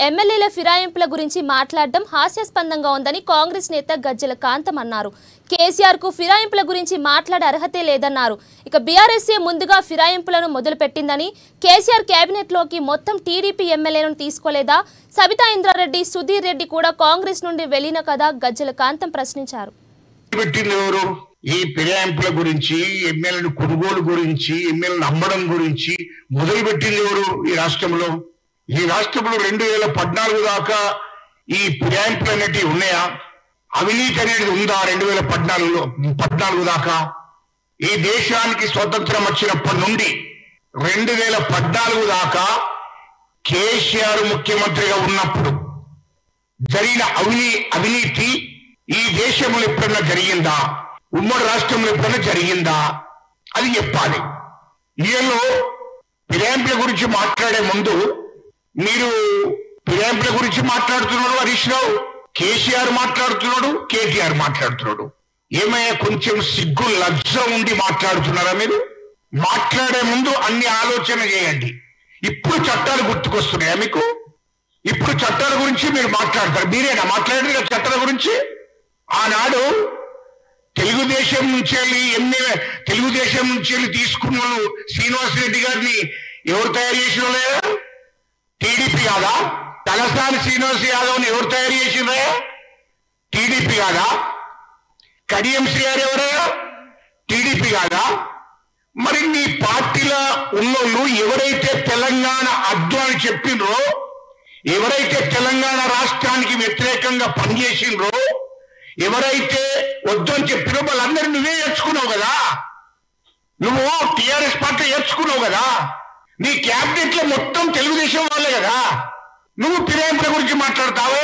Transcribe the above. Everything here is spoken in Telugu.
ఎమ్మెల్యేల ఫిరాయింపుల గురించి మాట్లాడడం హాస్యాస్పదంగా ఉందని కాంగ్రెస్ నేత గజ్జల కాంతం అన్నారు. కేసీఆర్ కు ఫిరాయింపుల గురించి మాట్లాడే అర్హతే లేదన్నారు. ఇక బీఆర్ఎస్ఏ ముందుగా ఫిరాయింపులను మొదలుపెట్టిందని, కేసీఆర్ కేబినెట్ లోకి మొత్తం టీడీపీ ఎమ్మెల్యేలను తీసుకోలేదా, సబితా ఇంద్రారెడ్డి, సుధీర్ రెడ్డి కూడా కాంగ్రెస్ నుండి వెళ్లిన కదా గజ్జల కాంతం ప్రశ్నించారు. ఈ ఫిరాయింపుల గురించి, ఎమ్మెల్యేల కొనుగోలు గురించి, ఎమ్మెల్యేలను అమ్మడం గురించి మొదలుపెట్టింది ఎవరు? ఈ రాష్ట్రంలో 2014 దాకా ఈ ఫిరాయింపులు అనేటివి ఉన్నాయా? అవినీతి అనేది ఉందా? 2014 దాకా ఈ దేశానికి స్వతంత్రం వచ్చినప్పటి నుండి 2014 దాకా కేసీఆర్ ముఖ్యమంత్రిగా ఉన్నప్పుడు జరిగిన అవినీతి ఈ దేశంలో ఎప్పుడన్నా జరిగిందా? ఉమ్మడి రాష్ట్రంలో ఎప్పుడన్నా జరిగిందా? అది చెప్పాలి. ఈయనలో ఫిరాయింపుల గురించి మాట్లాడే ముందు మీరు ఫిరాయింపుల గురించి మాట్లాడుతున్నాడు హరీష్ రావు, కేసీఆర్ మాట్లాడుతున్నాడు, కేటీఆర్ మాట్లాడుతున్నాడు. ఏమయ్యా కొంచెం సిగ్గు లజ్జ ఉండి మాట్లాడుతున్నారా? మీరు మాట్లాడే ముందు అన్ని ఆలోచన చేయండి. ఇప్పుడు చట్టాలు గుర్తుకొస్తున్నాయా మీకు? ఇప్పుడు చట్టాల గురించి మీరు మాట్లాడతారు. మీరేనా మాట్లాడేది చట్టాల గురించి? ఆనాడు తెలుగుదేశం నుంచి తీసుకున్న వాళ్ళు శ్రీనివాస్ రెడ్డి గారిని ఎవరు తయారు చేసిన వాళ్ళే? టీడీపీ కాదా? తలసాని శ్రీనివాస్ యాదవ్ని ఎవరు తయారు చేసినరా? టీడీపీ కాదా? కడియం శ్రీగారు ఎవరయ్యా? టీడీపీ కాదా? మరి మీ పార్టీలో ఉన్నోళ్ళు ఎవరైతే తెలంగాణ అద్దు అని చెప్పిండ్రో, ఎవరైతే తెలంగాణ రాష్ట్రానికి వ్యతిరేకంగా పనిచేసిండ్రో, ఎవరైతే వద్దని చెప్పినో వాళ్ళందరూ నువ్వే ఏర్చుకున్నావు కదా. నువ్వు టీఆర్ఎస్ పార్టీ ఏర్చుకున్నావు కదా. నీ క్యాబినెట్ లో మొత్తం తెలుగుదేశం వాళ్ళే కదా. నువ్వు ఫిరాయింపుల గురించి మాట్లాడతావు.